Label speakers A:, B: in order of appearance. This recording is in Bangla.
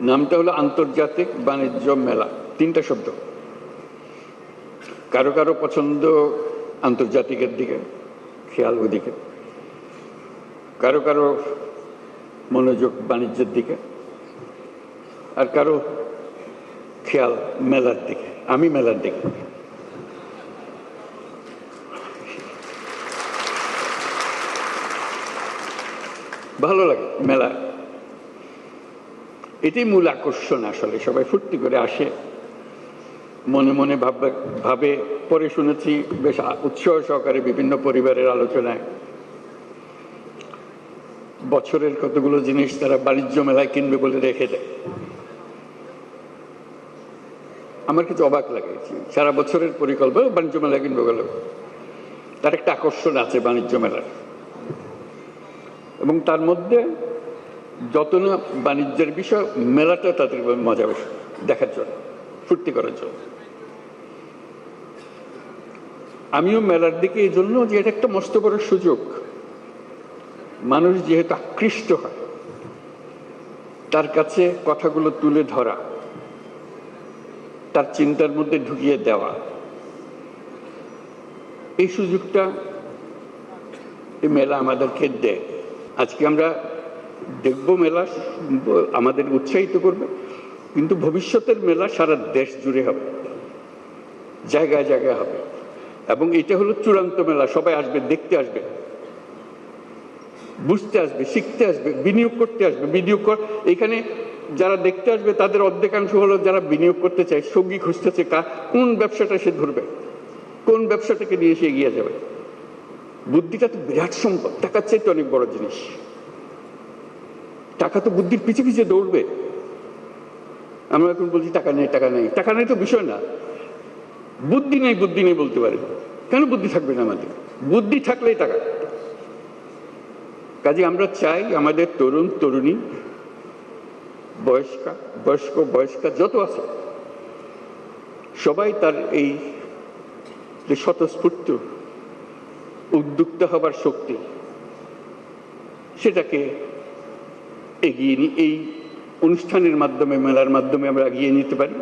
A: নামটা হলো আন্তর্জাতিক বাণিজ্য মেলা, তিনটা শব্দ। কারো কারো পছন্দ আন্তর্জাতিকের দিকে, খেয়াল ওদিকে, কারো কারো মনোযোগ বাণিজ্যের দিকে, আর কারো খেয়াল মেলার দিকে। আমি মেলার দিকে। ভালো লাগে মেলা, এটাই মূল আকর্ষণ। আসলে সবাই ফুর্তি করে আসে, মনে মনে ভাবে। পরে শুনেছি বেশ উৎসাহ সহকারে বিভিন্ন পরিবারের আলোচনায় বছরের কতগুলো জিনিস তারা বাণিজ্য মেলায় কিনবে বলে রেখে দেয়। আমার কিছু অবাক লাগে, সারা বছরের পরিকল্পনা বাণিজ্য মেলায় কিনবে গেল। তার একটা আকর্ষণ আছে বাণিজ্য মেলার, এবং তার মধ্যে যত না বাণিজ্যের বিষয়, মেলাটা তাদের মজা বেশি দেখার জন্য, ফুর্তি করার জন্য। আমিও মেলার দিকে এই জন্য যে এটা একটা মস্ত বড় সুযোগ। মানুষ যেহেতু আকৃষ্ট হয়, তার কাছে কথাগুলো তুলে ধরা, তার চিন্তার মধ্যে ঢুকিয়ে দেওয়া, এই সুযোগটা এই মেলা আমাদেরকে দেয়। আজকে আমরা দেখব মেলা, আমাদের উৎসাহিত করবে, কিন্তু ভবিষ্যতের মেলা সারা দেশ জুড়ে হবে, জায়গায় জায়গায় হবে। এবং এটা হলো চূড়ান্ত মেলা। সবাই আসবে, দেখতে আসবে, বুঝতে আসবে, শিখতে আসবে, বিনিয়োগ করতে আসবে। এখানে যারা দেখতে আসবে তাদের অর্ধেকাংশ হলো যারা বিনিয়োগ করতে চায়, সঙ্গী খুঁজতেছে, কোন ব্যবসাটা সে ধরবে, কোন ব্যবসাটাকে নিয়ে সে এগিয়ে যাবে। বুদ্ধিটা তো বিরাট সম্পদ, টাকার চাইতে অনেক বড় জিনিস। টাকা তো বুদ্ধির পিছে পিছে দৌড়বে। আমরা এখন বলছি টাকা নেই, টাকা নেই। টাকা নেই তো বিষয় না, বুদ্ধি নেই, বুদ্ধি নেই বলতে পারে। কেন বুদ্ধি থাকবে না আমাদের? বুদ্ধি থাকলেই টাকা। কাজে আমরা চাই আমাদের তরুণ তরুণী, বয়স্কা যত আছে, সবাই তার এই যে স্বতঃস্ফূর্ত উদ্যোক্তা হবার শক্তি, সেটাকে এগিয়ে এই অনুষ্ঠানের মাধ্যমে, মেলার মাধ্যমে আমরা এগিয়ে নিতে পারি।